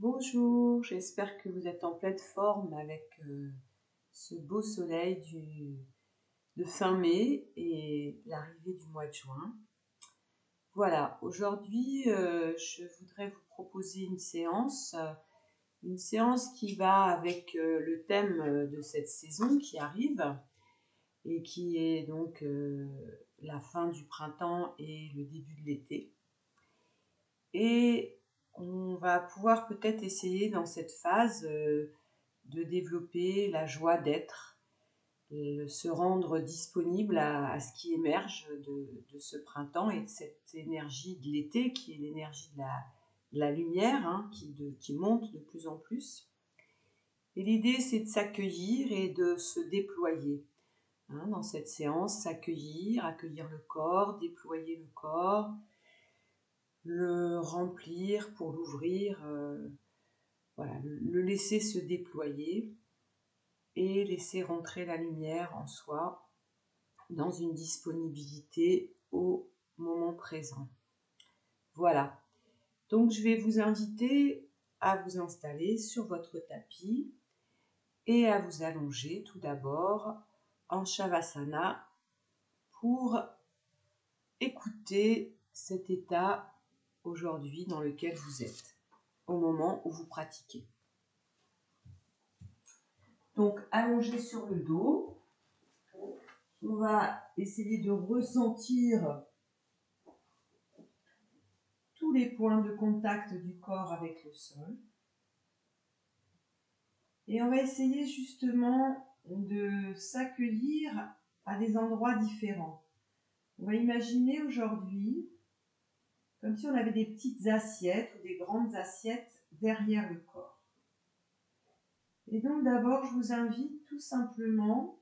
Bonjour, j'espère que vous êtes en pleine forme avec ce beau soleil de fin mai et l'arrivée du mois de juin. Voilà, aujourd'hui je voudrais vous proposer une séance qui va avec le thème de cette saison qui arrive et qui est donc la fin du printemps et le début de l'été. Et on va pouvoir peut-être essayer dans cette phase de développer la joie d'être, se rendre disponible à ce qui émerge de ce printemps et de cette énergie de l'été qui est l'énergie de la lumière qui monte de plus en plus. Et l'idée, c'est de s'accueillir et de se déployer. Dans cette séance, accueillir le corps, déployer le corps, le remplir pour l'ouvrir, voilà, le laisser se déployer et laisser rentrer la lumière en soi dans une disponibilité au moment présent. Voilà, donc je vais vous inviter à vous installer sur votre tapis et à vous allonger tout d'abord en Shavasana pour écouter cet état aujourd'hui dans lequel vous êtes au moment où vous pratiquez. Donc allongé sur le dos, on va essayer de ressentir tous les points de contact du corps avec le sol. Et on va essayer justement de s'accueillir à des endroits différents. On va imaginer aujourd'hui comme si on avait des petites assiettes ou des grandes assiettes derrière le corps. Et donc d'abord, je vous invite tout simplement,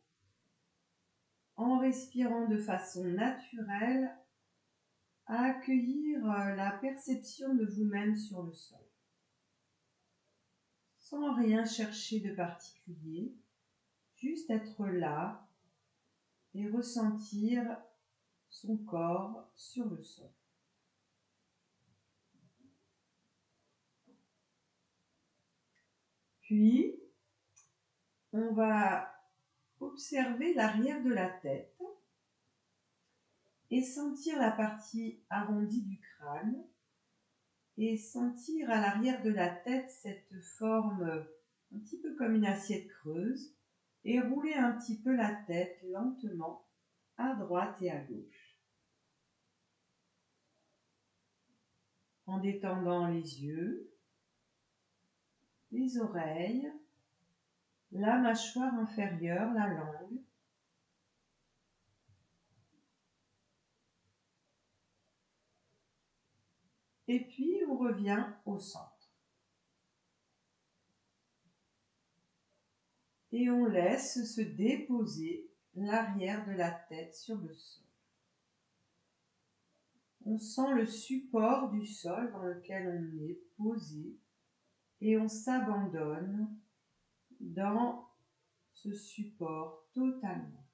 en respirant de façon naturelle, à accueillir la perception de vous-même sur le sol. Sans rien chercher de particulier, juste être là et ressentir son corps sur le sol. Puis, on va observer l'arrière de la tête et sentir la partie arrondie du crâne et sentir à l'arrière de la tête cette forme un petit peu comme une assiette creuse et rouler un petit peu la tête lentement à droite et à gauche. En détendant les yeux, les oreilles, la mâchoire inférieure, la langue. Et puis on revient au centre. Et on laisse se déposer l'arrière de la tête sur le sol. On sent le support du sol dans lequel on est posé et on s'abandonne dans ce support totalement.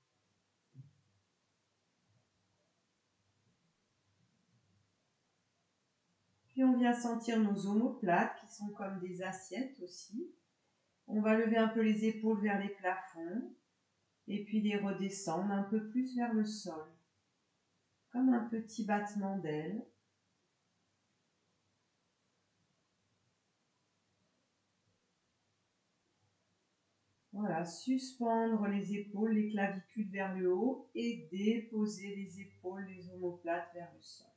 Puis on vient sentir nos omoplates qui sont comme des assiettes aussi. On va lever un peu les épaules vers les plafonds et puis les redescendre un peu plus vers le sol, comme un petit battement d'ailes. Voilà, suspendre les épaules, les clavicules vers le haut et déposer les épaules, les omoplates vers le sol.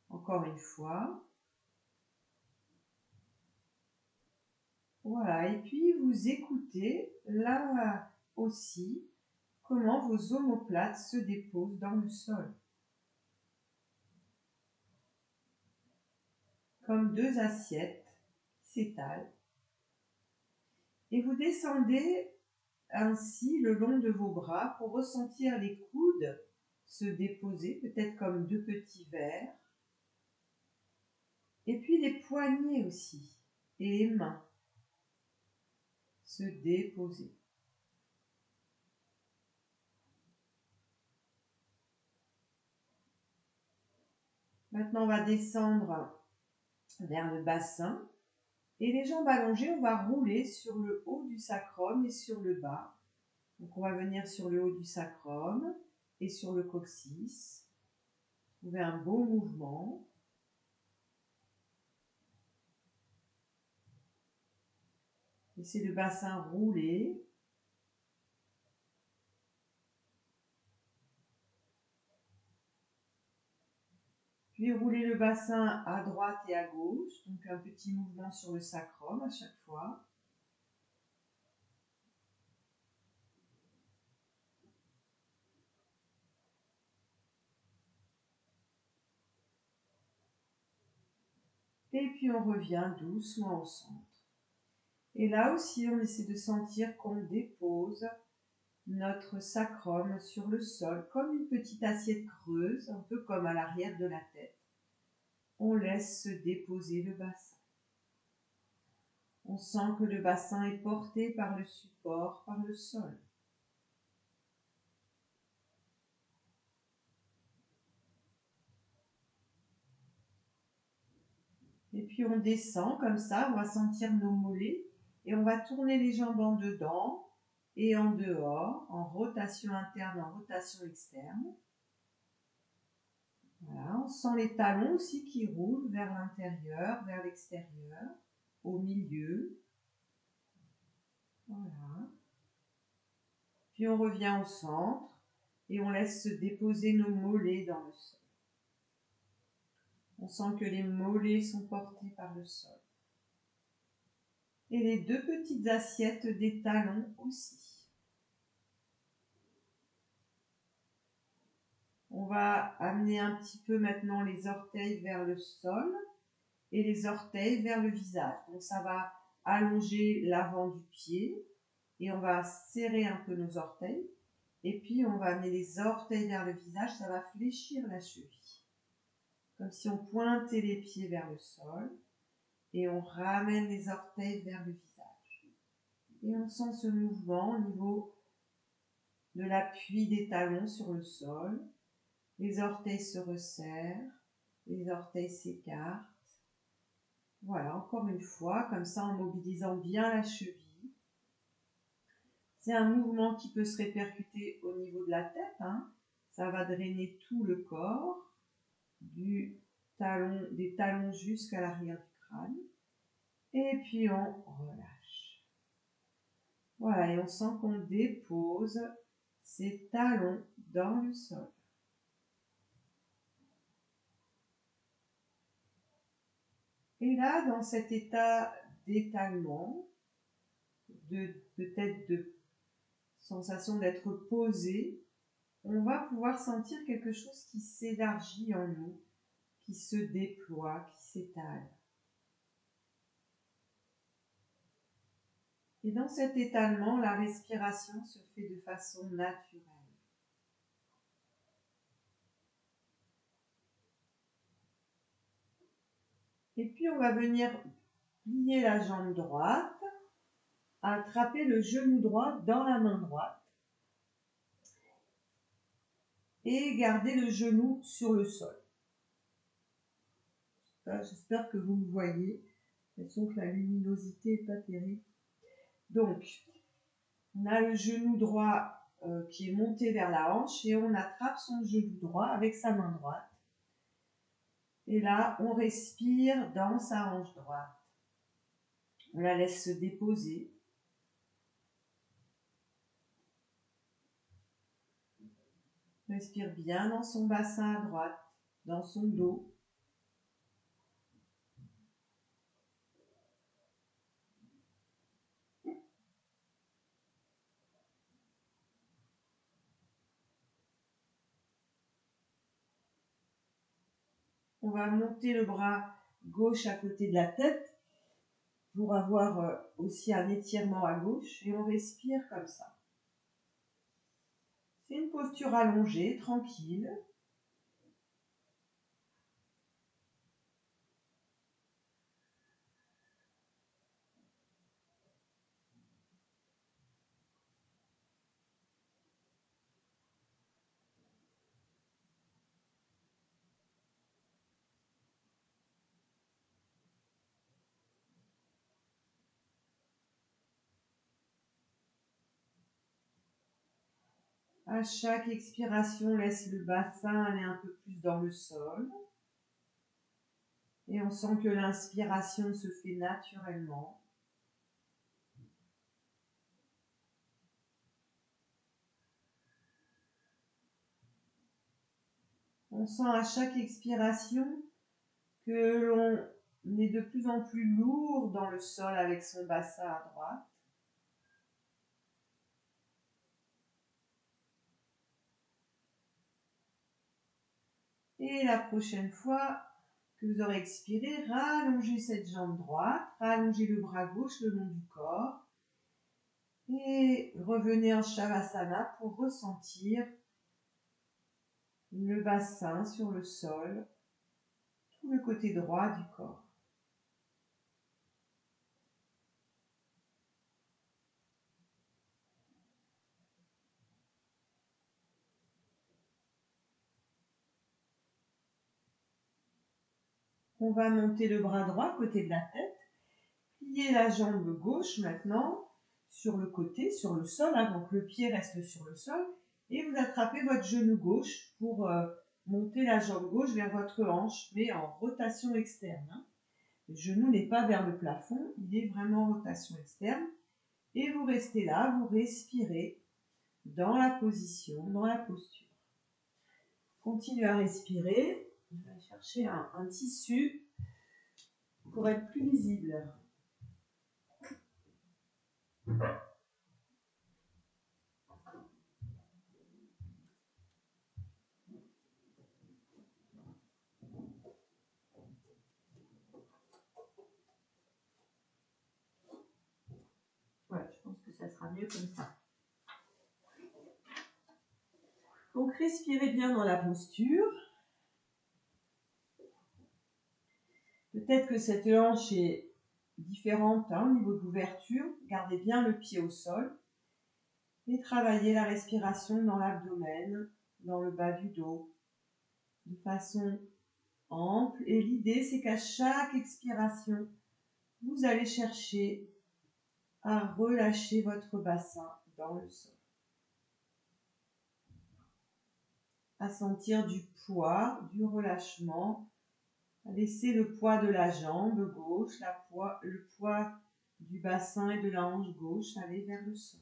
Encore une fois. Voilà, et puis vous écoutez là aussi comment vos omoplates se déposent dans le sol. Comme deux assiettes qui s'étalent. Et vous descendez ainsi le long de vos bras pour ressentir les coudes se déposer, peut-être comme deux petits verres. Et puis les poignets aussi, et les mains se déposer. Maintenant, on va descendre vers le bassin Et les jambes allongées, on va rouler sur le haut du sacrum et sur le bas. Donc on va venir sur le haut du sacrum et sur le coccyx. Trouvez un beau mouvement. Laissez le bassin rouler. Puis roulez le bassin à droite et à gauche, donc un petit mouvement sur le sacrum à chaque fois. Et puis on revient doucement au centre. Et là aussi, on essaie de sentir qu'on dépose notre sacrum sur le sol, comme une petite assiette creuse, un peu comme à l'arrière de la tête. On laisse se déposer le bassin. On sent que le bassin est porté par le support, par le sol. Et puis on descend comme ça, on va sentir nos mollets et on va tourner les jambes en dedans et en dehors, en rotation interne, en rotation externe. Voilà, on sent les talons aussi qui roulent vers l'intérieur, vers l'extérieur, au milieu. Voilà. Puis on revient au centre et on laisse se déposer nos mollets dans le sol. On sent que les mollets sont portés par le sol. Et les deux petites assiettes des talons aussi. On va amener un petit peu maintenant les orteils vers le sol et les orteils vers le visage. Donc ça va allonger l'avant du pied et on va serrer un peu nos orteils. Et puis on va amener les orteils vers le visage, ça va fléchir la cheville. Comme si on pointait les pieds vers le sol et on ramène les orteils vers le visage. Et on sent ce mouvement au niveau de l'appui des talons sur le sol. Les orteils se resserrent, les orteils s'écartent. Voilà, encore une fois, comme ça en mobilisant bien la cheville. C'est un mouvement qui peut se répercuter au niveau de la tête. Ça va drainer tout le corps, des talons jusqu'à l'arrière du crâne. Et puis on relâche. Voilà, et on sent qu'on dépose ses talons dans le sol. Et là, dans cet état d'étalement, peut-être de sensation d'être posé, on va pouvoir sentir quelque chose qui s'élargit en nous, qui se déploie, qui s'étale. Et dans cet étalement, la respiration se fait de façon naturelle. Et puis on va venir plier la jambe droite, attraper le genou droit dans la main droite et garder le genou sur le sol. J'espère que vous me voyez. Façon que la luminosité n'est pas terrible. Donc, on a le genou droit qui est monté vers la hanche et on attrape son genou droit avec sa main droite. Et là, on respire dans sa hanche droite. On la laisse se déposer. On respire bien dans son bassin à droite, dans son dos. On va monter le bras gauche à côté de la tête pour avoir aussi un étirement à gauche et on respire comme ça. C'est une posture allongée, tranquille. À chaque expiration, laisse le bassin aller un peu plus dans le sol. Et on sent que l'inspiration se fait naturellement. On sent à chaque expiration que l'on est de plus en plus lourd dans le sol avec son bassin à droite. Et la prochaine fois que vous aurez expiré, rallongez cette jambe droite, rallongez le bras gauche le long du corps et revenez en Shavasana pour ressentir le bassin sur le sol, tout le côté droit du corps. On va monter le bras droit côté de la tête, plier la jambe gauche maintenant sur le côté, sur le sol, donc le pied reste sur le sol, et vous attrapez votre genou gauche pour monter la jambe gauche vers votre hanche, mais en rotation externe. Le genou n'est pas vers le plafond, il est vraiment en rotation externe. Et vous restez là, vous respirez dans la position, dans la posture. Continuez à respirer. Je vais chercher un tissu pour être plus visible. Voilà, je pense que ça sera mieux comme ça. Donc respirez bien dans la posture. Peut-être que cette hanche est différente au niveau de l'ouverture. Gardez bien le pied au sol. Et travaillez la respiration dans l'abdomen, dans le bas du dos, de façon ample. Et l'idée, c'est qu'à chaque expiration, vous allez chercher à relâcher votre bassin dans le sol. À sentir du poids, du relâchement. À laisser le poids de la jambe gauche, le poids du bassin et de la hanche gauche aller vers le sol.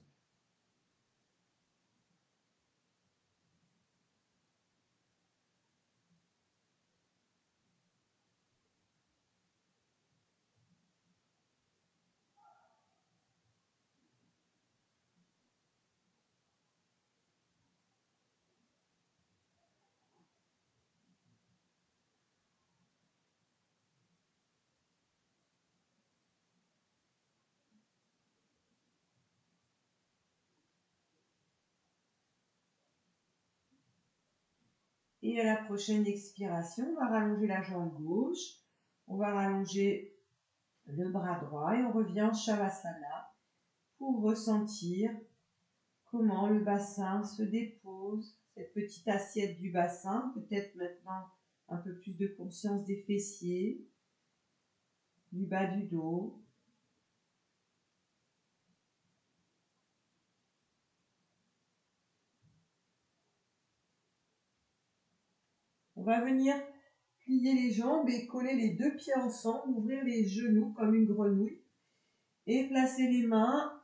Et à la prochaine expiration, on va rallonger la jambe gauche, on va rallonger le bras droit et on revient en Shavasana pour ressentir comment le bassin se dépose, cette petite assiette du bassin, peut-être maintenant un peu plus de conscience des fessiers, du bas du dos. On va venir plier les jambes et coller les deux pieds ensemble, ouvrir les genoux comme une grenouille et placer les mains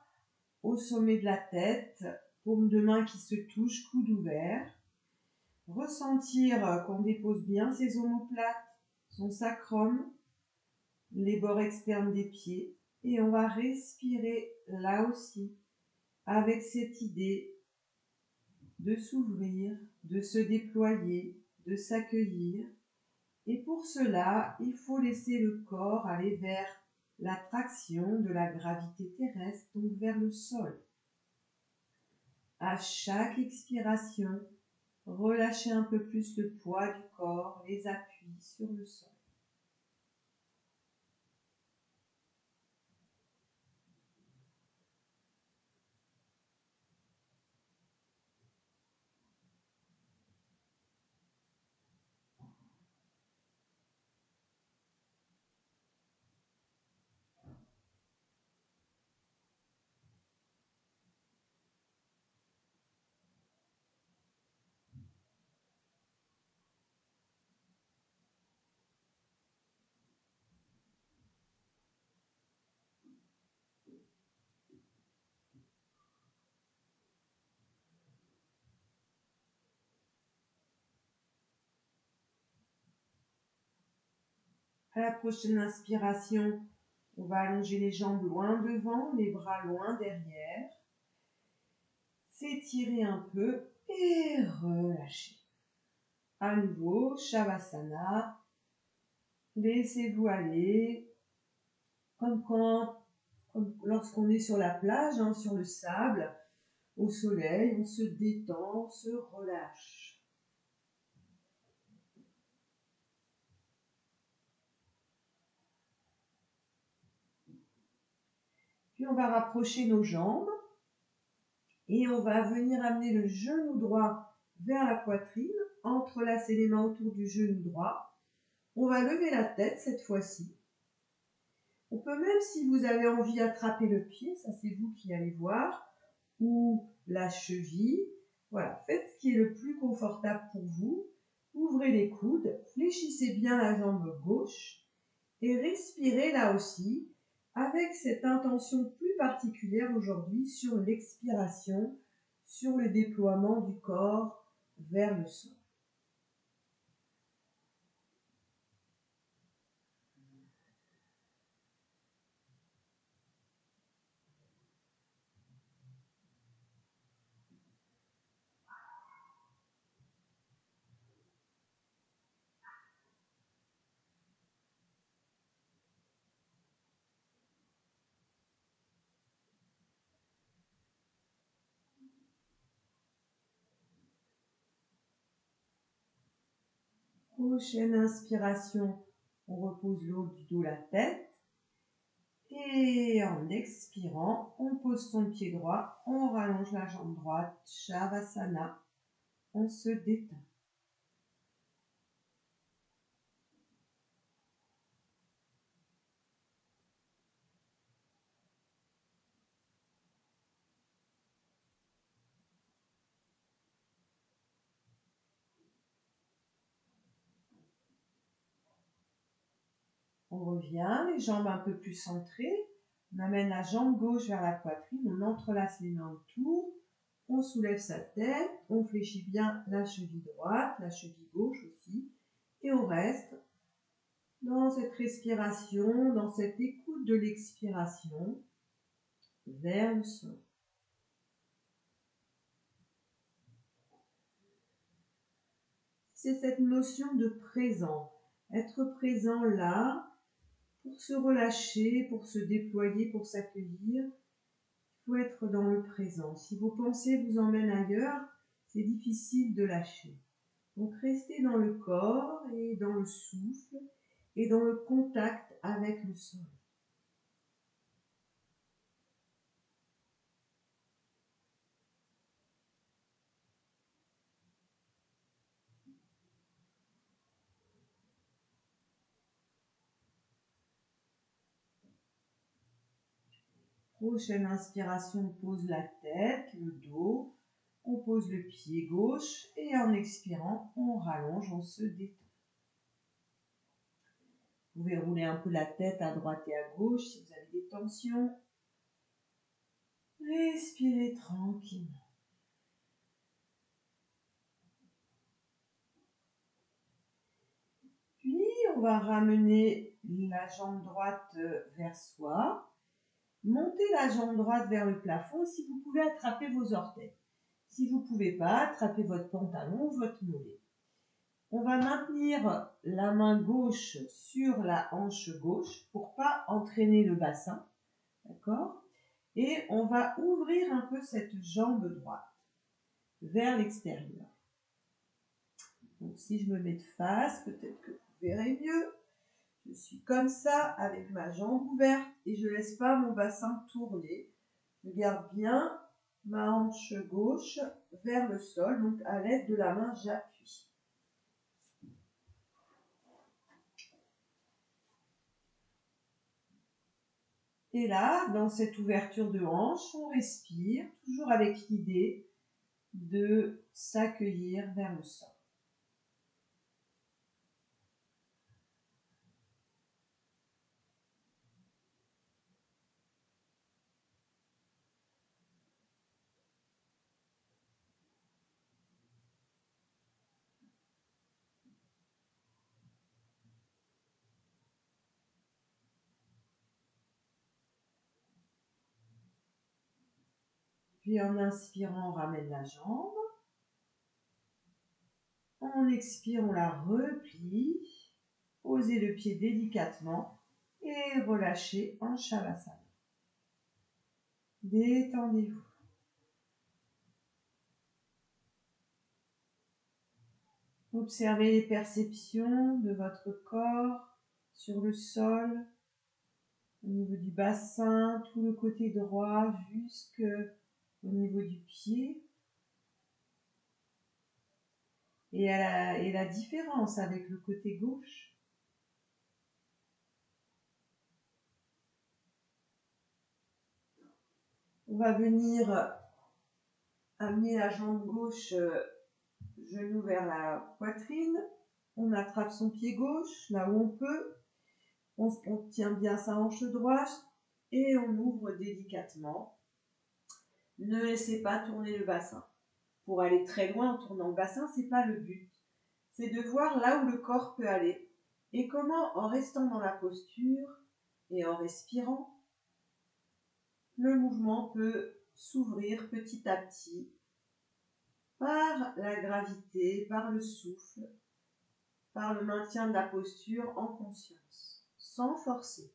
au sommet de la tête, paume de main qui se touche, coude ouvert. Ressentir qu'on dépose bien ses omoplates, son sacrum, les bords externes des pieds. Et on va respirer là aussi avec cette idée de s'ouvrir, de se déployer, de s'accueillir. Et pour cela, il faut laisser le corps aller vers l'attraction de la gravité terrestre, donc vers le sol. À chaque expiration, relâchez un peu plus le poids du corps, les appuis sur le sol. À la prochaine inspiration, on va allonger les jambes loin devant, les bras loin derrière. S'étirer un peu et relâcher. À nouveau, Shavasana. Laissez-vous aller comme lorsqu'on est sur la plage, sur le sable, au soleil, on se détend, on se relâche. Puis on va rapprocher nos jambes et on va venir amener le genou droit vers la poitrine, entrelacer les mains autour du genou droit. On va lever la tête cette fois-ci. On peut même, si vous avez envie, attraper le pied, ça c'est vous qui allez voir, ou la cheville. Voilà, faites ce qui est le plus confortable pour vous. Ouvrez les coudes, fléchissez bien la jambe gauche et respirez là aussi avec cette intention plus particulière aujourd'hui sur l'expiration, sur le déploiement du corps vers le sol. Prochaine inspiration, on repose le haut du dos, la tête. Et en expirant, on pose son pied droit, on rallonge la jambe droite, Shavasana, on se détend. On revient, les jambes un peu plus centrées. On amène la jambe gauche vers la poitrine, on entrelace les mains autour, on soulève sa tête, on fléchit bien la cheville droite, la cheville gauche aussi, et on reste dans cette respiration, dans cette écoute de l'expiration vers le sol. C'est cette notion de présent, être présent là, pour se relâcher, pour se déployer, pour s'accueillir. Il faut être dans le présent. Si vos pensées vous emmènent ailleurs, c'est difficile de lâcher. Donc restez dans le corps et dans le souffle et dans le contact avec le sol. Prochaine inspiration, on pose la tête, le dos, on pose le pied gauche et en expirant, on rallonge, on se détend. Vous pouvez rouler un peu la tête à droite et à gauche si vous avez des tensions. Respirez tranquillement. Puis, on va ramener la jambe droite vers soi. Montez la jambe droite vers le plafond. Si vous pouvez, attraper vos orteils. Si vous ne pouvez pas, attrapez votre pantalon ou votre mollet. On va maintenir la main gauche sur la hanche gauche pour ne pas entraîner le bassin. D'accord ? Et on va ouvrir un peu cette jambe droite vers l'extérieur. Donc si je me mets de face, peut-être que vous verrez mieux. Je suis comme ça avec ma jambe ouverte et je ne laisse pas mon bassin tourner. Je garde bien ma hanche gauche vers le sol, donc à l'aide de la main j'appuie. Et là, dans cette ouverture de hanche, on respire, toujours avec l'idée de s'accueillir vers le sol. Puis en inspirant, on ramène la jambe. En expirant, on la replie. Posez le pied délicatement et relâchez en Shavasana. Détendez-vous. Observez les perceptions de votre corps sur le sol, au niveau du bassin, tout le côté droit jusqu'au niveau du pied. Et la différence avec le côté gauche. On va venir amener la jambe gauche, genou vers la poitrine. On attrape son pied gauche, là où on peut. On tient bien sa hanche droite et on ouvre délicatement. Ne laissez pas tourner le bassin. Pour aller très loin en tournant le bassin, c'est pas le but. C'est de voir là où le corps peut aller et comment, en restant dans la posture et en respirant, le mouvement peut s'ouvrir petit à petit par la gravité, par le souffle, par le maintien de la posture en conscience, sans forcer.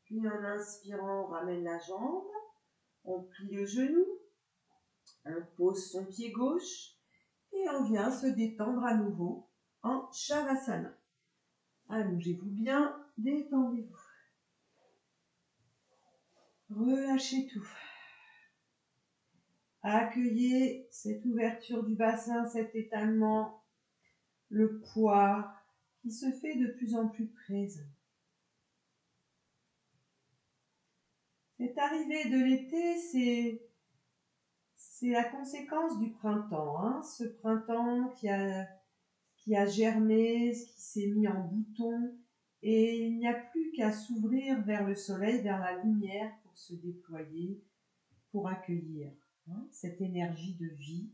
Puis en inspirant, on ramène la jambe, on plie le genou, on pose son pied gauche et on vient se détendre à nouveau en Shavasana. Allongez-vous bien, détendez-vous. Relâchez tout. Accueillez cette ouverture du bassin, cet étalement, le poids qui se fait de plus en plus présent. Cette arrivée de l'été, c'est la conséquence du printemps. Hein, ce printemps qui a germé, qui s'est mis en bouton. Et il n'y a plus qu'à s'ouvrir vers le soleil, vers la lumière pour se déployer, pour accueillir cette énergie de vie,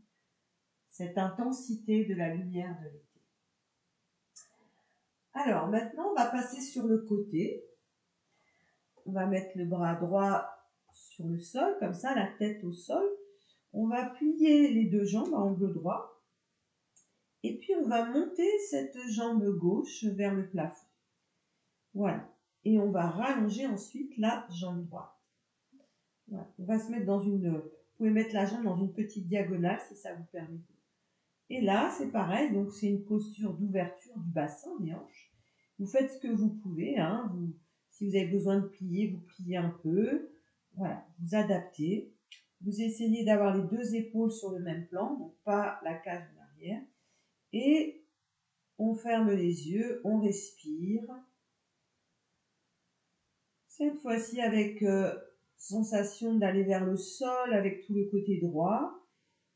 cette intensité de la lumière de l'été. Alors maintenant, on va passer sur le côté. On va mettre le bras droit sur le sol, comme ça, la tête au sol. On va plier les deux jambes à angle droit. Et puis, on va monter cette jambe gauche vers le plafond. Voilà. Et on va rallonger ensuite la jambe droite. Voilà. On va se mettre vous pouvez mettre la jambe dans une petite diagonale si ça vous permet. Et là, c'est pareil. Donc, c'est une posture d'ouverture du bassin, des hanches. Vous faites ce que vous pouvez. Si vous avez besoin de plier, vous pliez un peu. Voilà. Vous adaptez. Vous essayez d'avoir les deux épaules sur le même plan, donc pas la cage en arrière. Et on ferme les yeux, on respire. Cette fois-ci avec sensation d'aller vers le sol avec tout le côté droit,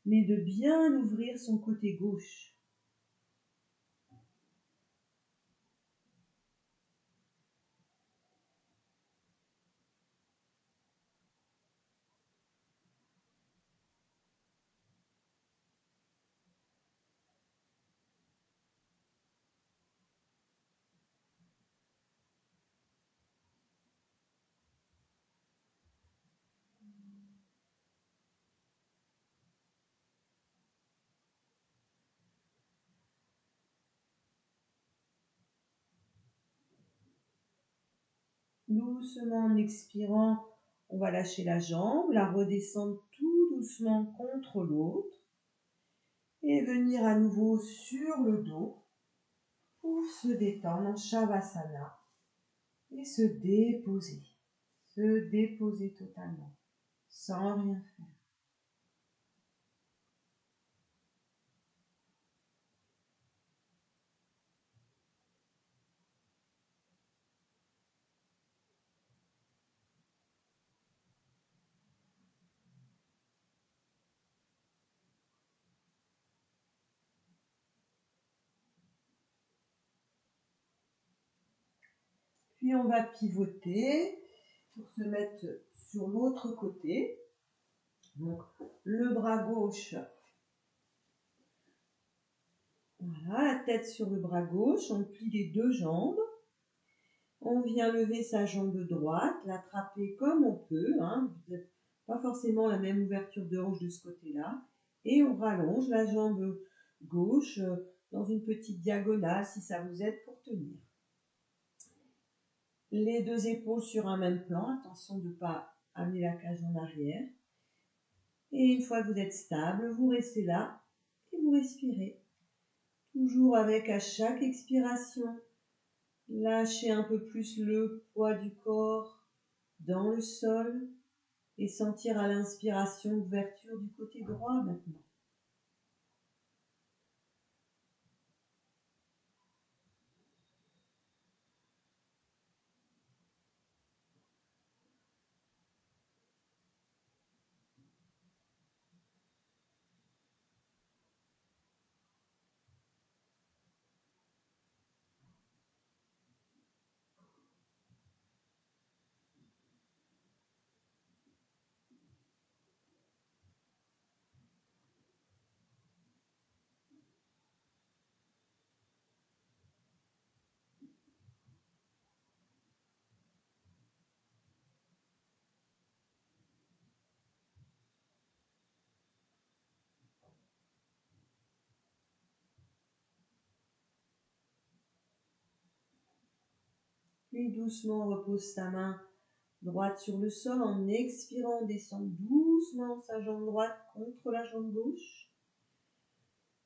mais de bien ouvrir son côté gauche. Doucement en expirant, on va lâcher la jambe, la redescendre tout doucement contre l'autre et venir à nouveau sur le dos pour se détendre en Shavasana et se déposer totalement, sans rien faire. Puis on va pivoter pour se mettre sur l'autre côté. Donc le bras gauche, voilà, la tête sur le bras gauche, on plie les deux jambes. On vient lever sa jambe droite, l'attraper comme on peut, hein. Vous n'avez pas forcément la même ouverture de hanche de ce côté-là. Et on rallonge la jambe gauche dans une petite diagonale si ça vous aide pour tenir. Les deux épaules sur un même plan, attention de ne pas amener la cage en arrière. Et une fois que vous êtes stable, vous restez là et vous respirez. Toujours avec à chaque expiration, lâchez un peu plus le poids du corps dans le sol et sentir à l'inspiration l'ouverture du côté droit maintenant. Puis doucement, on repose sa main droite sur le sol. En expirant, on descend doucement sa jambe droite contre la jambe gauche.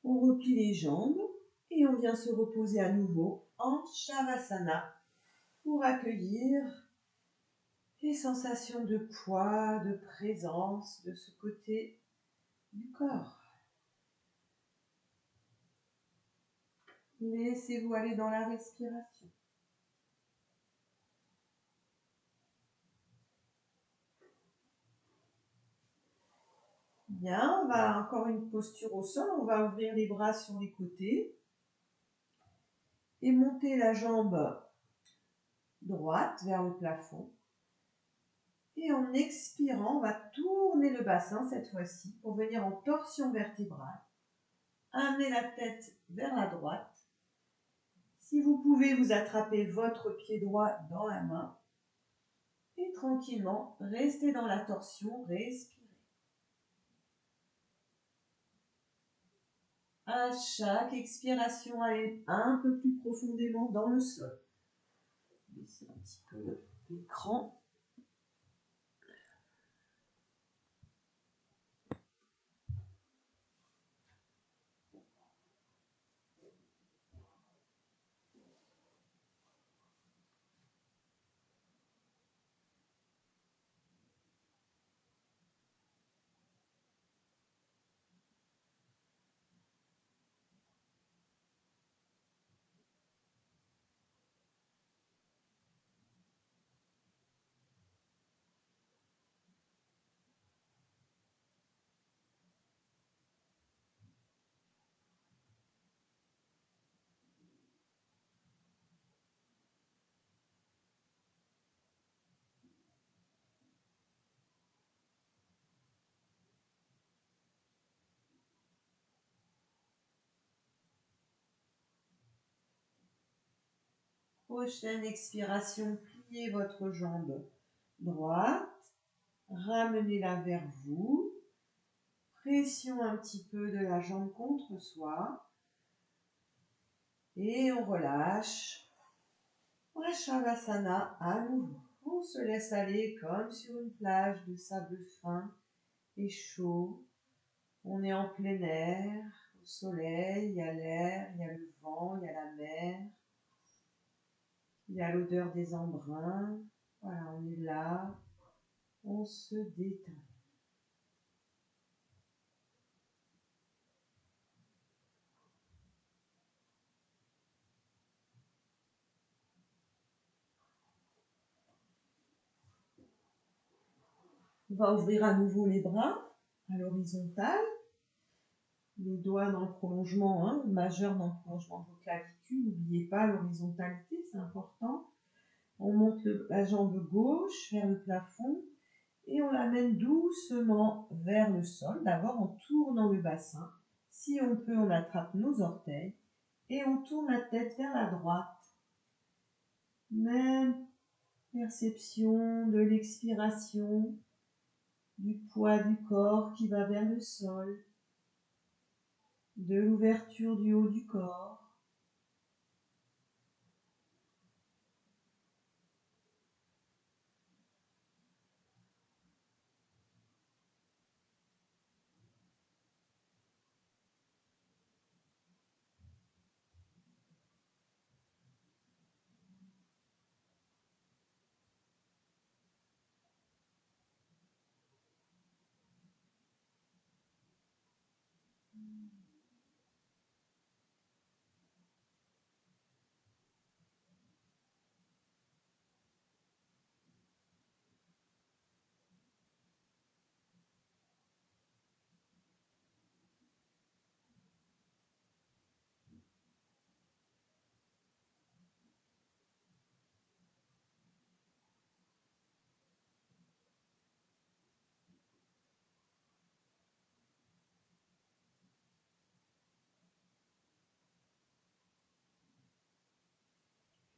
On replie les jambes et on vient se reposer à nouveau en Shavasana pour accueillir les sensations de poids, de présence de ce côté du corps. Laissez-vous aller dans la respiration. Bien, on va encore une posture au sol. On va ouvrir les bras sur les côtés et monter la jambe droite vers le plafond. Et en expirant, on va tourner le bassin cette fois-ci pour venir en torsion vertébrale. Amenez la tête vers la droite. Si vous pouvez, vous attrapez votre pied droit dans la main. Et tranquillement, restez dans la torsion, respirez. À chaque expiration, allez un peu plus profondément dans le sol. Baissez un petit peu l'écran. Prochaine expiration, pliez votre jambe droite, ramenez-la vers vous, pression un petit peu de la jambe contre soi, et on relâche. Shavasana à nouveau. On se laisse aller comme sur une plage de sable fin et chaud. On est en plein air, au soleil, il y a l'air, il y a le vent, il y a la mer. Il y a l'odeur des embruns. Voilà, on est là. On se détend. On va ouvrir à nouveau les bras à l'horizontale. Les doigts dans le prolongement, le majeur dans le prolongement de vos clavicules. N'oubliez pas l'horizontalité, c'est important. On monte la jambe gauche vers le plafond et on l'amène doucement vers le sol. D'abord en tournant le bassin. Si on peut, on attrape nos orteils et on tourne la tête vers la droite. Même perception de l'expiration, du poids du corps qui va vers le sol, de l'ouverture du haut du corps.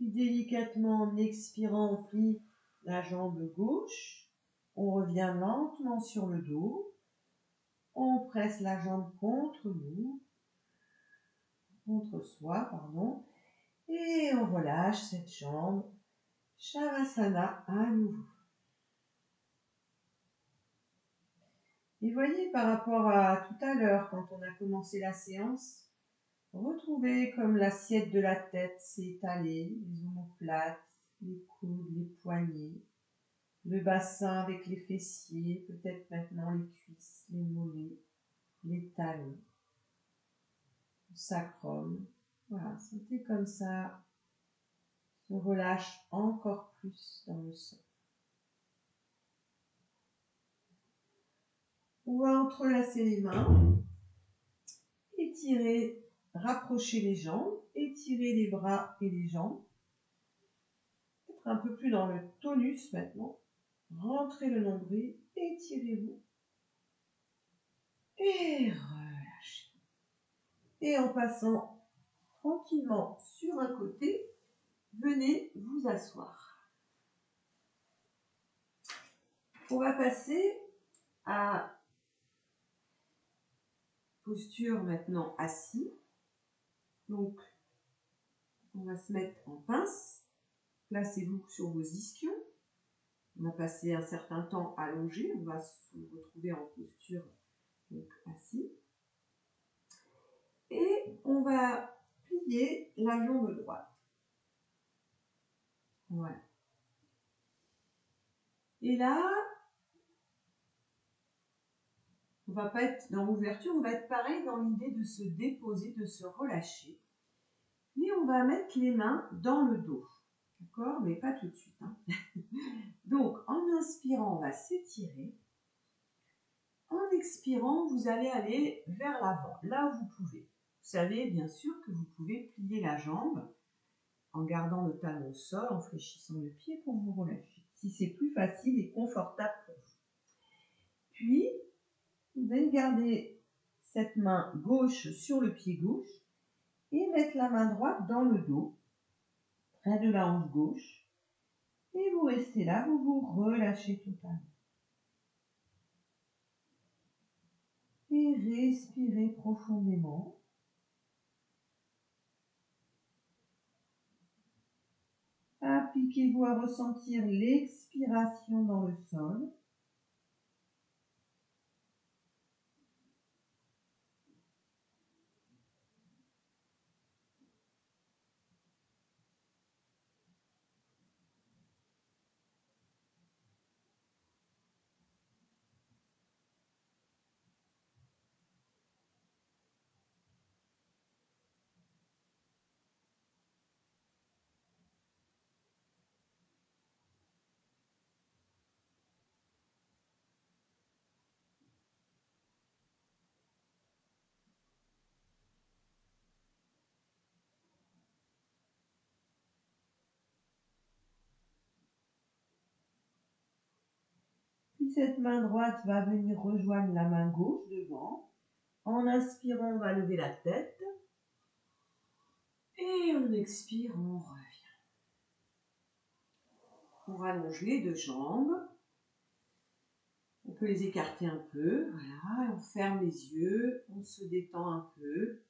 Puis délicatement, en expirant, on plie la jambe gauche. On revient lentement sur le dos. On presse la jambe contre nous, contre soi, pardon. Et on relâche cette jambe. Shavasana à nouveau. Et voyez, par rapport à tout à l'heure, quand on a commencé la séance, retrouvez comme l'assiette de la tête s'est étalée, les omoplates, les coudes, les poignets, le bassin avec les fessiers, peut-être maintenant les cuisses, les mollets, les talons, le sacrum. Voilà, sentez comme ça se relâche encore plus dans le sol. On va entrelacer les mains, étirer, rapprocher les jambes, étirer les bras et les jambes. Être un peu plus dans le tonus maintenant. Rentrez le nombril, étirez-vous et relâchez. Et en passant tranquillement sur un côté, venez vous asseoir. On va passer à posture maintenant assis. Donc, on va se mettre en pince. Placez-vous sur vos ischions. On a passé un certain temps allongé. On va se retrouver en posture donc assis. Et on va plier la jambe droite. Voilà. Et là, on va pas être dans l'ouverture, on va être pareil dans l'idée de se déposer, de se relâcher. Mais on va mettre les mains dans le dos. D'accord? Mais pas tout de suite. Hein. Donc, en inspirant, on va s'étirer. En expirant, vous allez aller vers l'avant, là où vous pouvez. Vous savez bien sûr que vous pouvez plier la jambe en gardant le talon au sol, en fléchissant le pied pour vous relâcher. Si c'est plus facile et confortable pour vous. Puis, vous allez garder cette main gauche sur le pied gauche et mettre la main droite dans le dos, près de la hanche gauche. Et vous restez là, vous vous relâchez totalement. Et respirez profondément. Appliquez-vous à ressentir l'expiration dans le sol. cette main droite va venir rejoindre la main gauche devant. En inspirant, on va lever la tête. Et en expire, on revient. On rallonge les deux jambes. On peut les écarter un peu. Voilà, on ferme les yeux. On se détend un peu.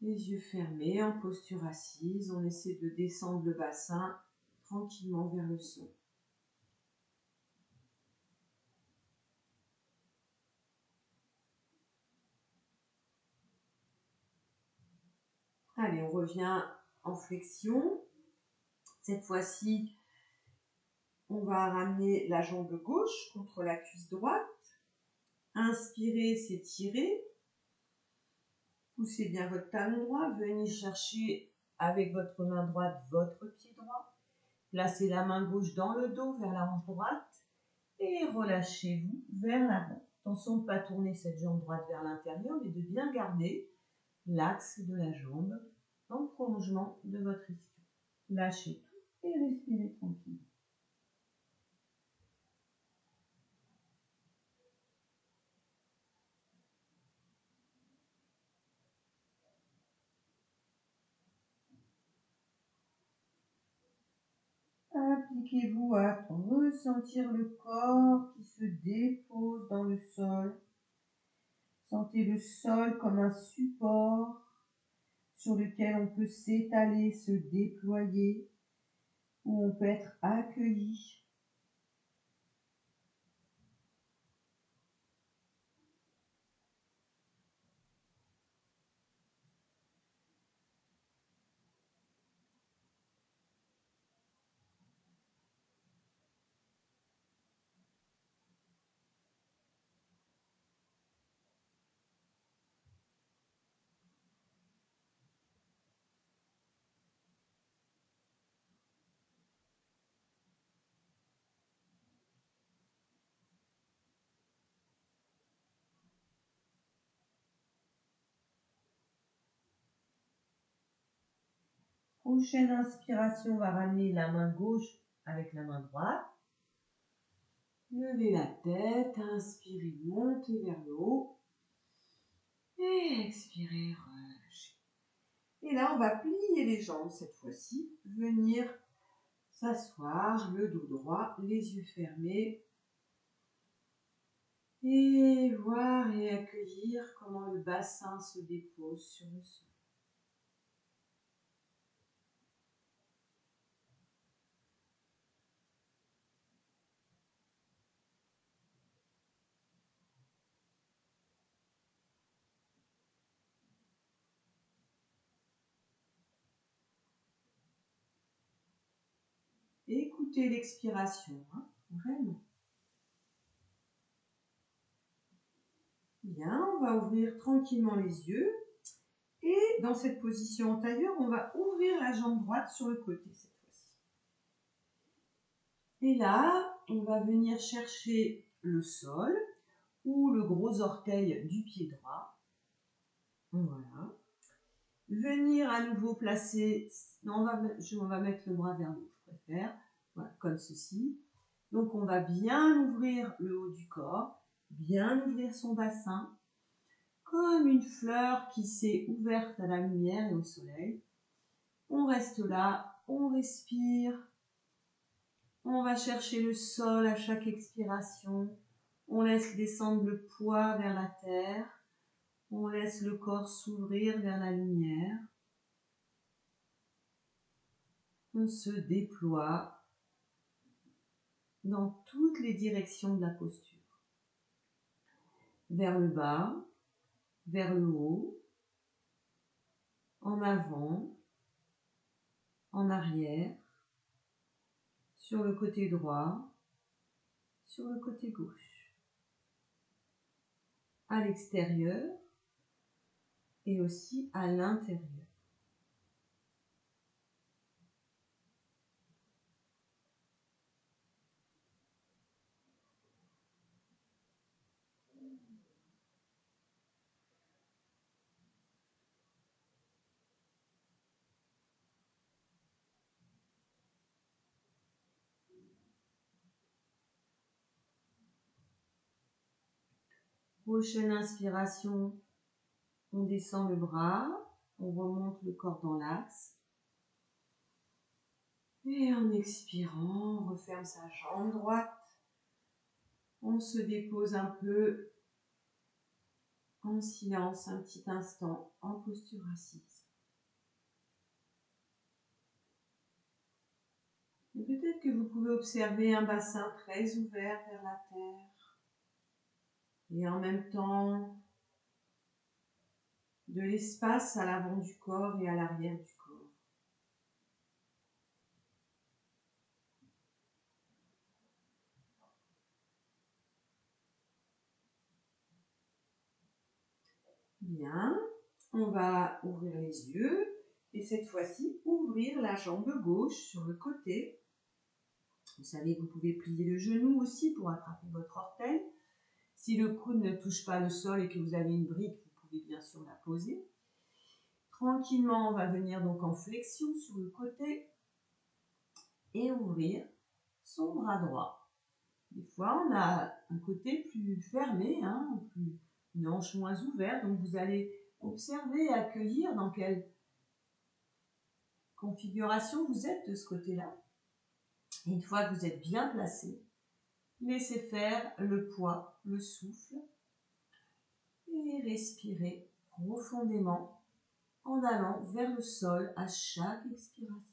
Les yeux fermés, en posture assise. On essaie de descendre le bassin tranquillement vers le sol. Allez, on revient en flexion. Cette fois-ci, on va ramener la jambe gauche contre la cuisse droite. Inspirez, s'étirez. Poussez bien votre talon droit. Venez chercher avec votre main droite votre pied droit. Placez la main gauche dans le dos vers la hanche droite. Et relâchez-vous vers l'avant. Attention de ne pas tourner cette jambe droite vers l'intérieur, mais de bien garder l'axe de la jambe en prolongement de votre ischio. Lâchez tout et respirez tranquillement. Appliquez-vous à ressentir le corps qui se dépose dans le sol. Sentez le sol comme un support sur lequel on peut s'étaler, se déployer, où on peut être accueilli. Prochaine inspiration, on va ramener la main gauche avec la main droite. Levez la tête, inspirez, montez vers le haut. Et expirez, relâchez. Et là, on va plier les jambes cette fois-ci. Venir s'asseoir, le dos droit, les yeux fermés. Et voir et accueillir comment le bassin se dépose sur le sol. Écoutez l'expiration, hein, vraiment. Bien, on va ouvrir tranquillement les yeux. Et dans cette position en tailleur, on va ouvrir la jambe droite sur le côté cette fois-ci. Et là, on va venir chercher le sol ou le gros orteil du pied droit. Voilà. Venir à nouveau placer, non, on va mettre le bras vers le haut, je préfère, voilà, comme ceci. Donc on va bien ouvrir le haut du corps, bien ouvrir son bassin, comme une fleur qui s'est ouverte à la lumière et au soleil. On reste là, on respire, on va chercher le sol à chaque expiration, on laisse descendre le poids vers la terre, on laisse le corps s'ouvrir vers la lumière. On se déploie dans toutes les directions de la posture. Vers le bas, vers le haut, en avant, en arrière, sur le côté droit, sur le côté gauche, à l'extérieur et aussi à l'intérieur. Prochaine inspiration, on descend le bras, on remonte le corps dans l'axe. Et en expirant, on referme sa jambe droite. On se dépose un peu en silence, un petit instant, en posture assise. Et peut-être que vous pouvez observer un bassin très ouvert vers la terre. Et en même temps, de l'espace à l'avant du corps et à l'arrière du corps. Bien, on va ouvrir les yeux et cette fois-ci ouvrir la jambe gauche sur le côté. Vous savez que vous pouvez plier le genou aussi pour attraper votre orteil. Si le coude ne touche pas le sol et que vous avez une brique, vous pouvez bien sûr la poser. Tranquillement, on va venir donc en flexion sur le côté et ouvrir son bras droit. Des fois, on a un côté plus fermé, une hanche moins ouverte, donc vous allez observer et accueillir dans quelle configuration vous êtes de ce côté-là. Et une fois que vous êtes bien placé, laissez faire le poids, le souffle et respirez profondément en allant vers le sol à chaque expiration.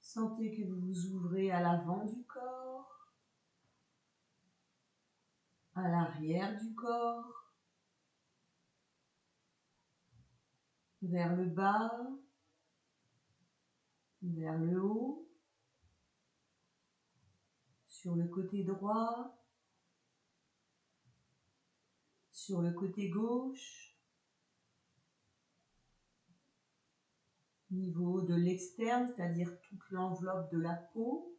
Sentez que vous vous ouvrez à l'avant du corps, à l'arrière du corps, vers le bas, vers le haut, sur le côté droit, sur le côté gauche, niveau de l'externe, c'est-à-dire toute l'enveloppe de la peau,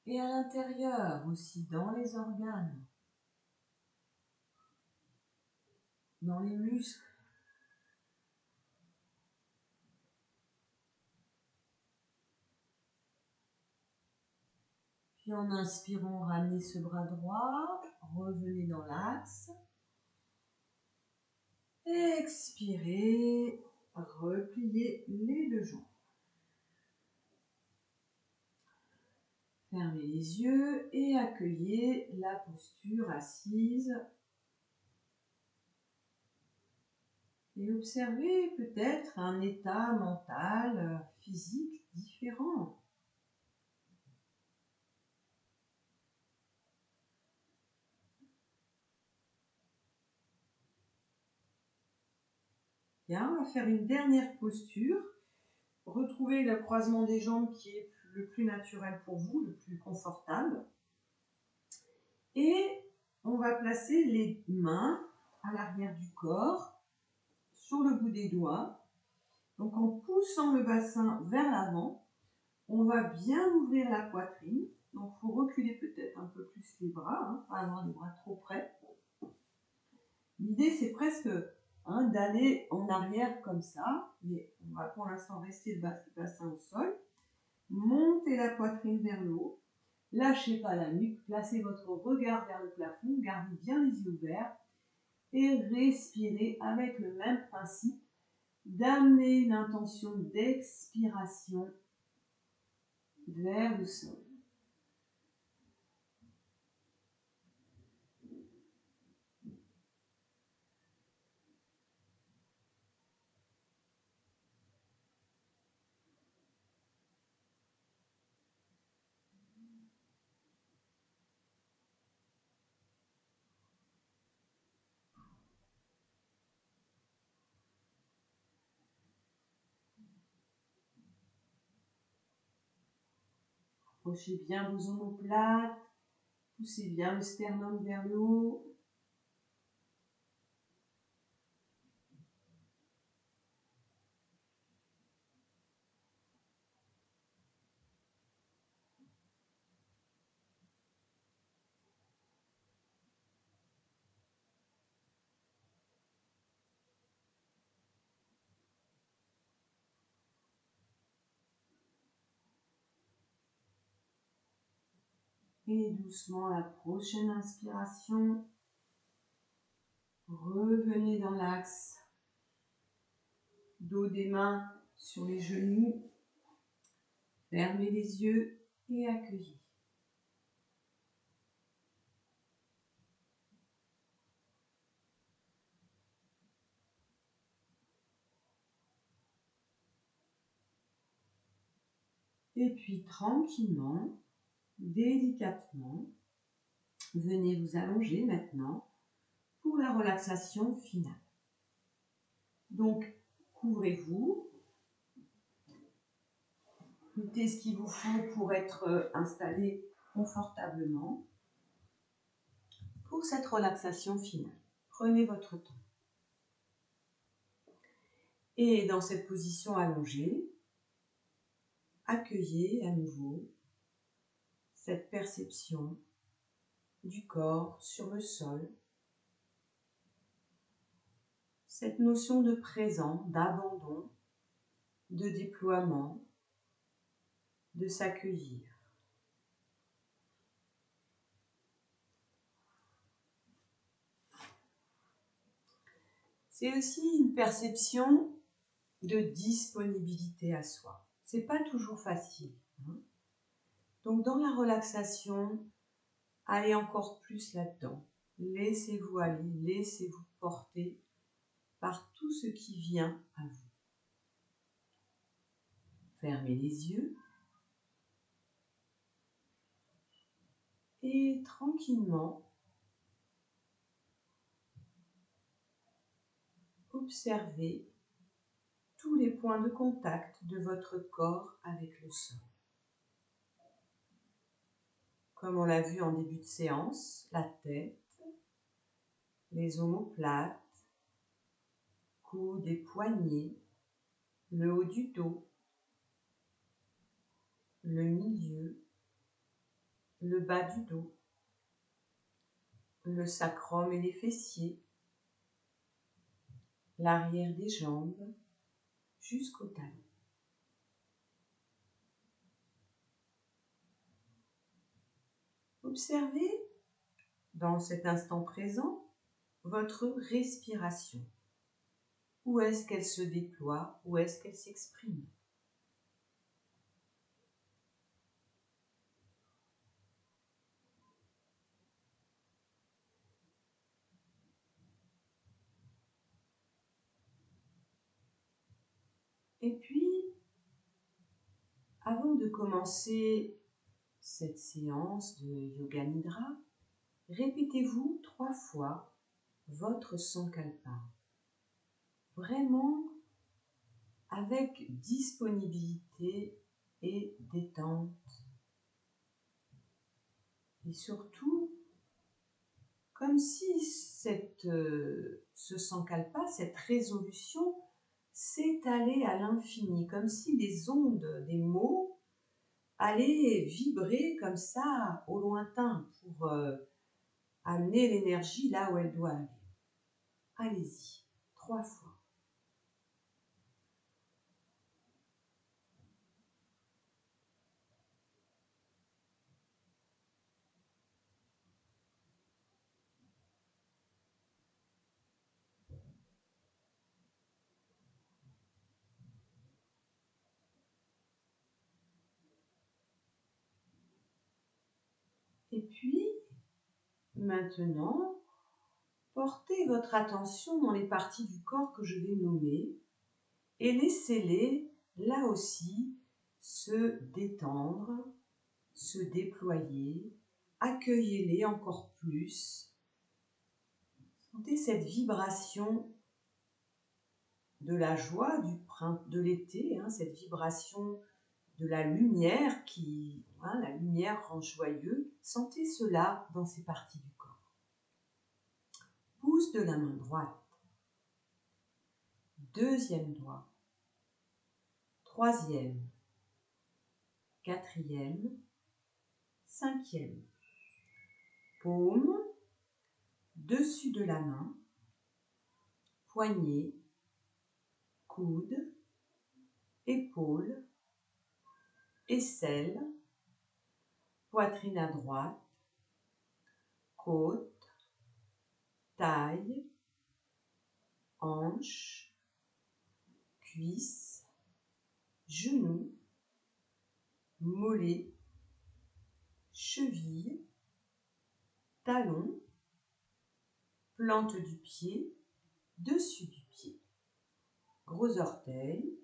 et à l'intérieur aussi, dans les organes, dans les muscles. Puis en inspirant, ramenez ce bras droit, revenez dans l'axe. Expirez, repliez les deux jambes. Fermez les yeux et accueillez la posture assise. Et observez peut-être un état mental, physique différent. Bien, on va faire une dernière posture. Retrouvez le croisement des jambes qui est le plus naturel pour vous, le plus confortable. Et on va placer les mains à l'arrière du corps, sur le bout des doigts. Donc en poussant le bassin vers l'avant, on va bien ouvrir la poitrine. Donc il faut reculer peut-être un peu plus les bras, pas avoir les bras trop près. L'idée c'est presque d'aller en arrière comme ça, mais on va pour l'instant rester le bassin au sol. Montez la poitrine vers le haut, lâchez pas la nuque, placez votre regard vers le plafond, gardez bien les yeux ouverts et respirez avec le même principe d'amener une intention d'expiration vers le sol. Accrochez bien vos omoplates. Poussez bien le sternum vers le haut. Et doucement, la prochaine inspiration. Revenez dans l'axe. Dos des mains sur les genoux. Fermez les yeux et accueillez. Et puis tranquillement, délicatement, venez vous allonger maintenant pour la relaxation finale. Donc, couvrez-vous. Mettez ce qu'il vous faut pour être installé confortablement pour cette relaxation finale. Prenez votre temps. Et dans cette position allongée, accueillez à nouveau cette perception du corps sur le sol, cette notion de présent, d'abandon, de déploiement, de s'accueillir. C'est aussi une perception de disponibilité à soi. C'est pas toujours facile. Donc dans la relaxation, allez encore plus là-dedans. Laissez-vous aller, laissez-vous porter par tout ce qui vient à vous. Fermez les yeux et tranquillement, observez tous les points de contact de votre corps avec le sol. Comme on l'a vu en début de séance, la tête, les omoplates, coudes et poignets, le haut du dos, le milieu, le bas du dos, le sacrum et les fessiers, l'arrière des jambes jusqu'au talon. Observez dans cet instant présent votre respiration. Où est-ce qu'elle se déploie? Où est-ce qu'elle s'exprime? Et puis, avant de commencer cette séance de Yoga Nidra, répétez-vous 3 fois votre Sankalpa. Vraiment avec disponibilité et détente. Et surtout, comme si ce Sankalpa, cette résolution, s'étalait à l'infini, comme si les ondes des mots allaient vibrer comme ça au lointain pour amener l'énergie là où elle doit aller. Allez-y, 3 fois. Et puis, maintenant, portez votre attention dans les parties du corps que je vais nommer et laissez-les, là aussi, se détendre, se déployer. Accueillez-les encore plus. Sentez cette vibration de la joie de l'été, cette vibration de la lumière qui, la lumière rend joyeux. Sentez cela dans ces parties du corps. Pouce de la main droite. Deuxième doigt. Troisième. Quatrième. Cinquième. Paume. Dessus de la main. Poignet. Coude. Épaule. Aisselle. Poitrine à droite. Côte. Taille. Hanche. Cuisse. Genou. Mollet. Cheville. Talon. Plante du pied. Dessus du pied. Gros orteil.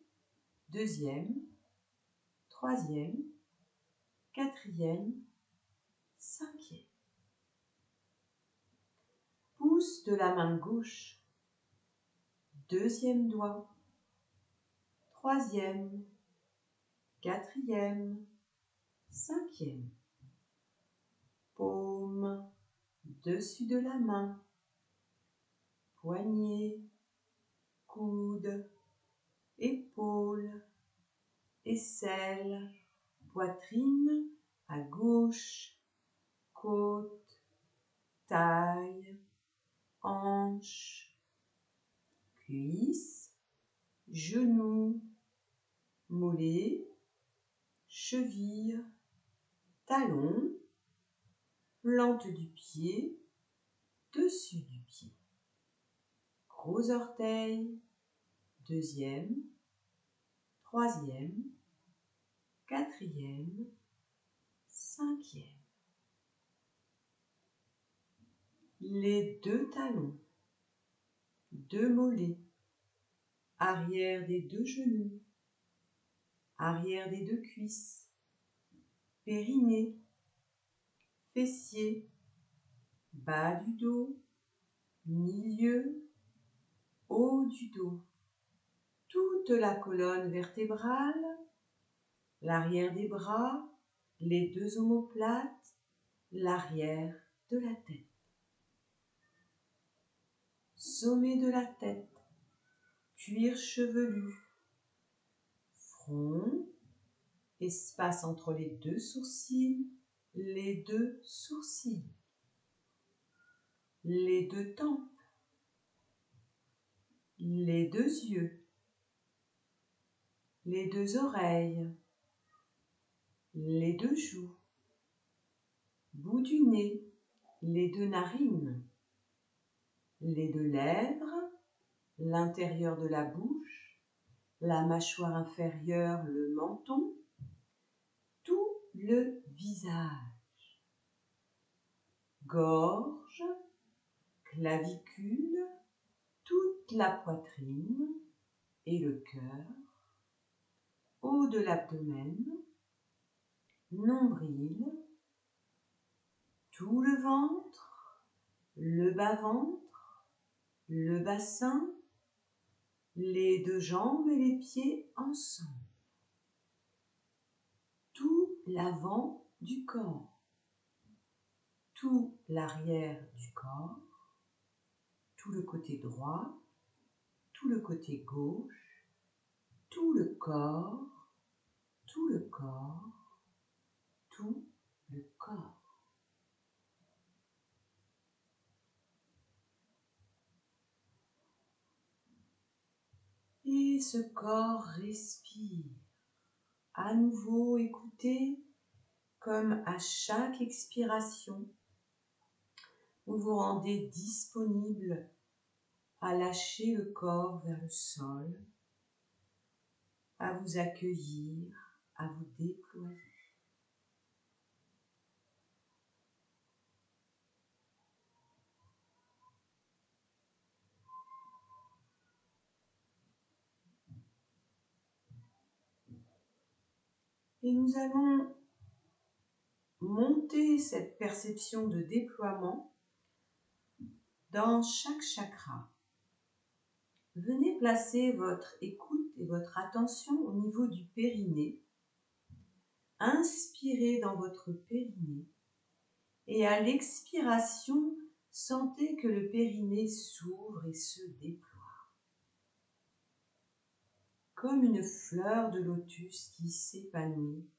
Deuxième. Troisième. Quatrième. Cinquième. Pouce de la main gauche. Deuxième doigt. Troisième. Quatrième. Cinquième. Paume. Dessus de la main. Poignet. Coude. Épaule. Aisselle. Poitrine à gauche. Côte. Taille. Hanche. Cuisse. Genou. Mollet. Cheville. Talon. Plante du pied. Dessus du pied. Gros orteil. Deuxième. Troisième. Quatrième. Cinquième. Les deux talons. Deux mollets. Arrière des deux genoux. Arrière des deux cuisses. Périnée. Fessier. Bas du dos. Milieu. Haut du dos. Toute la colonne vertébrale. L'arrière des bras. Les deux omoplates. L'arrière de la tête. Sommet de la tête. Cuir chevelu. Front. Espace entre les deux sourcils. Les deux sourcils. Les deux tempes. Les deux yeux. Les deux oreilles. Les deux joues. Bout du nez. Les deux narines. Les deux lèvres. L'intérieur de la bouche. La mâchoire inférieure, le menton. Tout le visage. Gorge. Clavicule. Toute la poitrine et le cœur. Haut de l'abdomen. Nombril. Tout le ventre. Le bas-ventre. Le bassin. Les deux jambes et les pieds ensemble. Tout l'avant du corps. Tout l'arrière du corps. Tout le côté droit. Tout le côté gauche. Tout le corps. Tout le corps. Tout le corps. Et ce corps respire. À nouveau, écoutez comme à chaque expiration, vous vous rendez disponible à lâcher le corps vers le sol, à vous accueillir, à vous déployer. Et nous allons monter cette perception de déploiement dans chaque chakra. Venez placer votre écoute et votre attention au niveau du périnée, inspirez dans votre périnée et à l'expiration, sentez que le périnée s'ouvre et se déploie. Comme une fleur de lotus qui s'épanouit,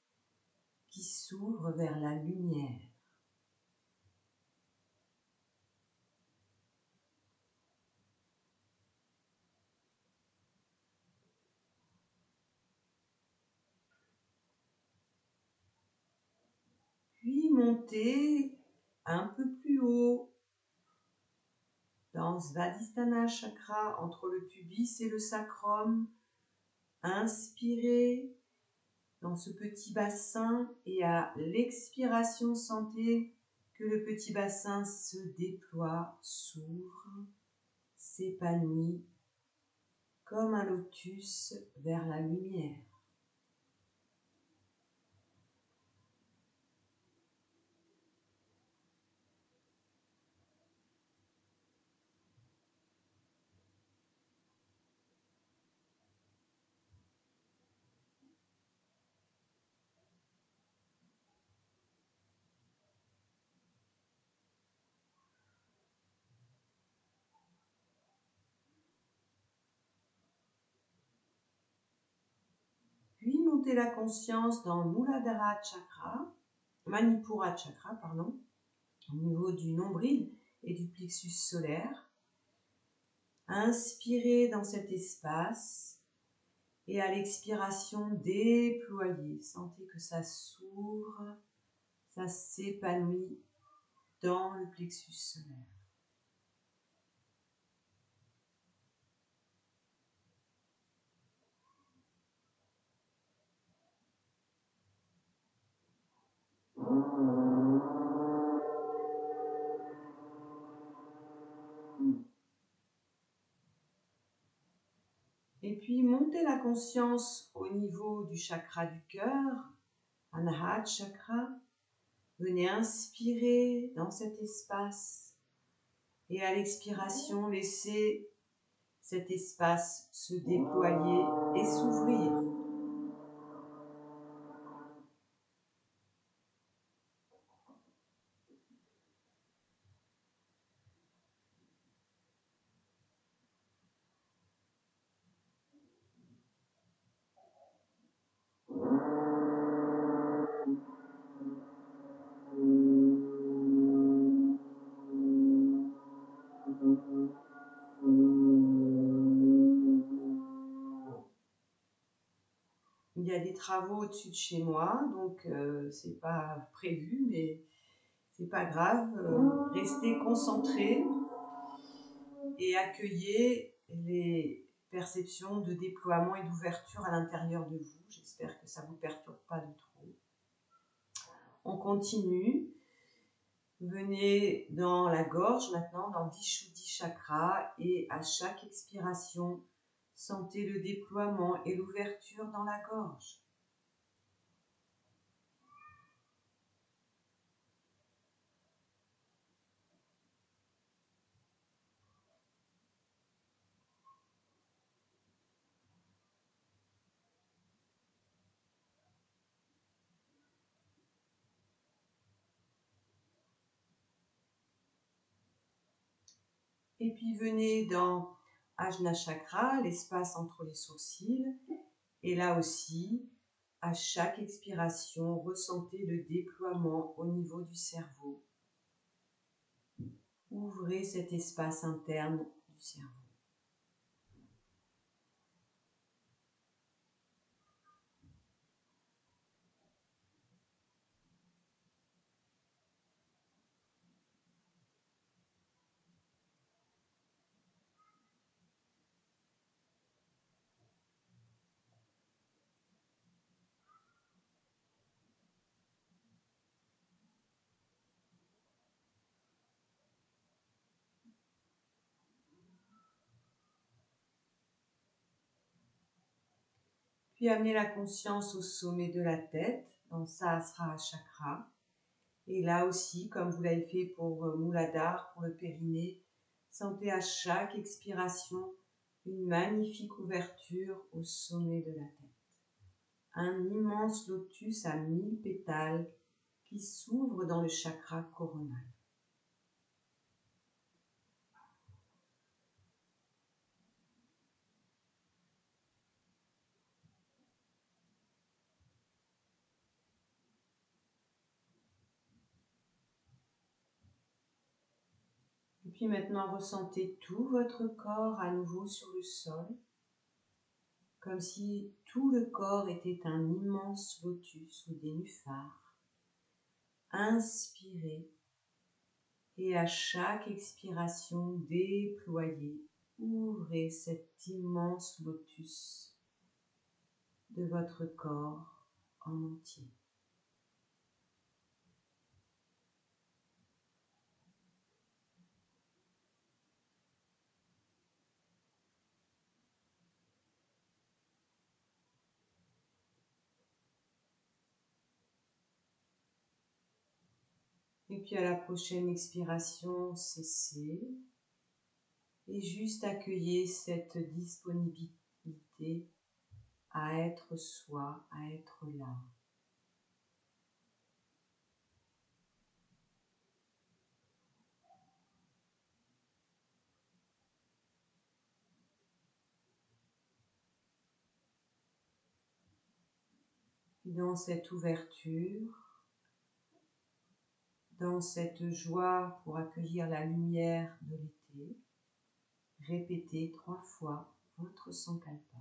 qui s'ouvre vers la lumière. Puis montez un peu plus haut dans Svadhisthana Chakra, entre le pubis et le sacrum. Inspirez dans ce petit bassin et à l'expiration, sentez que le petit bassin se déploie, s'ouvre, s'épanouit comme un lotus vers la lumière. Puis montez la conscience dans Muladhara Chakra, Manipura Chakra, au niveau du nombril et du plexus solaire. Inspirez dans cet espace et à l'expiration, déployez. Sentez que ça s'ouvre, ça s'épanouit dans le plexus solaire. Et puis montez la conscience au niveau du chakra du cœur, Anahata Chakra. Venez inspirer dans cet espace et à l'expiration, laissez cet espace se déployer et s'ouvrir. Il y a des travaux au-dessus de chez moi, donc c'est pas prévu, mais c'est pas grave. Restez concentrés et accueillez les perceptions de déploiement et d'ouverture à l'intérieur de vous. J'espère que ça ne vous perturbe pas de trop. On continue. Venez dans la gorge maintenant, dans Vishuddhi Chakra, et à chaque expiration, sentez le déploiement et l'ouverture dans la gorge. Et puis venez dans Ajna Chakra, l'espace entre les sourcils. Et là aussi, à chaque expiration, ressentez le déploiement au niveau du cerveau. Ouvrez cet espace interne du cerveau. Puis amenez la conscience au sommet de la tête, dans Sahasrara Chakra. Et là aussi, comme vous l'avez fait pour Muladhara, pour le périnée, sentez à chaque expiration une magnifique ouverture au sommet de la tête. un immense lotus à 1000 pétales qui s'ouvre dans le chakra coronal. Et puis maintenant, ressentez tout votre corps à nouveau sur le sol, comme si tout le corps était un immense lotus ou des nénuphars. Inspirez et à chaque expiration, déployez, ouvrez cet immense lotus de votre corps en entier. Et puis à la prochaine expiration, cessez et juste accueillez cette disponibilité à être soi, à être là. Dans cette ouverture, dans cette joie pour accueillir la lumière de l'été, répétez 3 fois votre Sankalpa.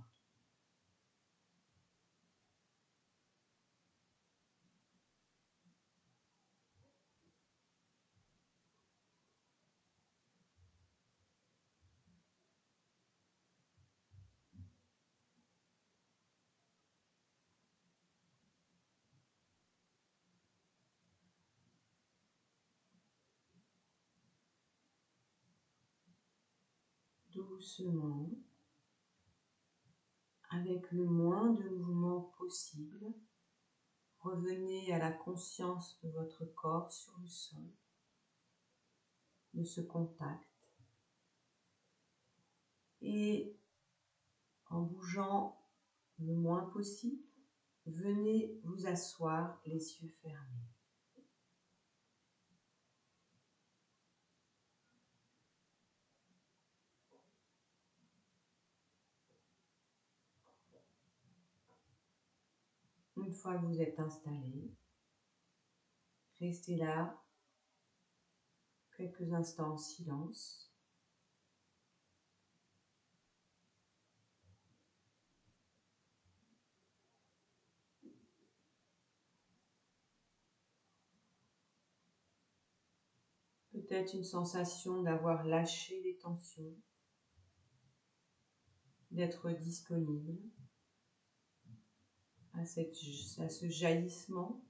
Doucement, avec le moins de mouvement possible, revenez à la conscience de votre corps sur le sol, de ce contact, et en bougeant le moins possible, venez vous asseoir les yeux fermés. Une fois que vous êtes installé, restez là quelques instants en silence. Peut-être une sensation d'avoir lâché les tensions, d'être disponible à ce jaillissement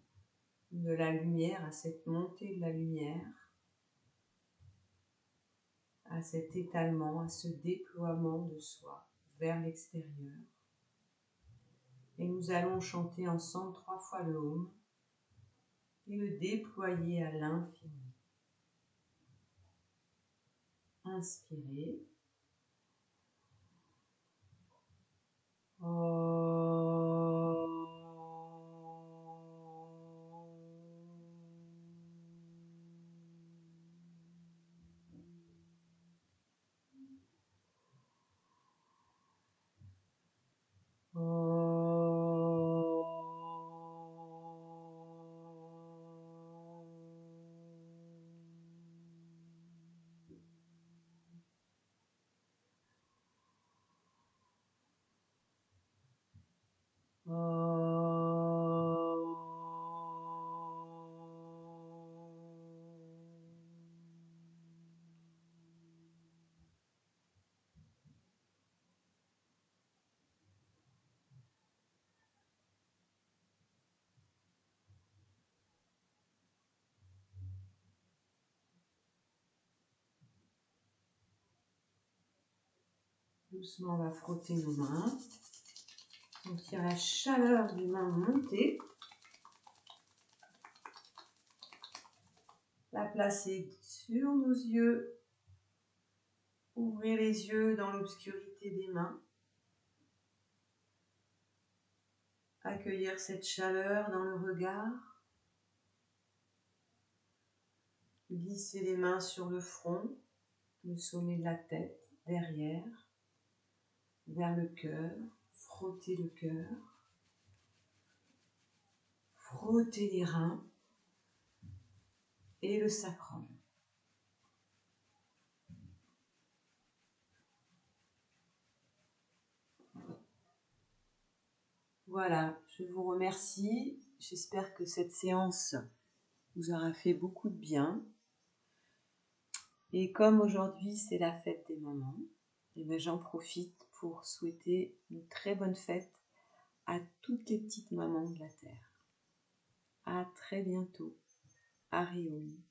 de la lumière, à cette montée de la lumière, à cet étalement, à ce déploiement de soi vers l'extérieur. Et nous allons chanter ensemble 3 fois le Om et le déployer à l'infini. Inspirez. Doucement, on va frotter nos mains. Sentir la chaleur des mains monter. La placer sur nos yeux. Ouvrez les yeux dans l'obscurité des mains. Accueillir cette chaleur dans le regard. Glisser les mains sur le front, le sommet de la tête, derrière, vers le cœur. Frotter le cœur. Frotter les reins et le sacrum. Voilà, je vous remercie. J'espère que cette séance vous aura fait beaucoup de bien. Et comme aujourd'hui c'est la fête des mamans, et ben j'en profite pour souhaiter une très bonne fête à toutes les petites mamans de la Terre. À très bientôt. Arioli.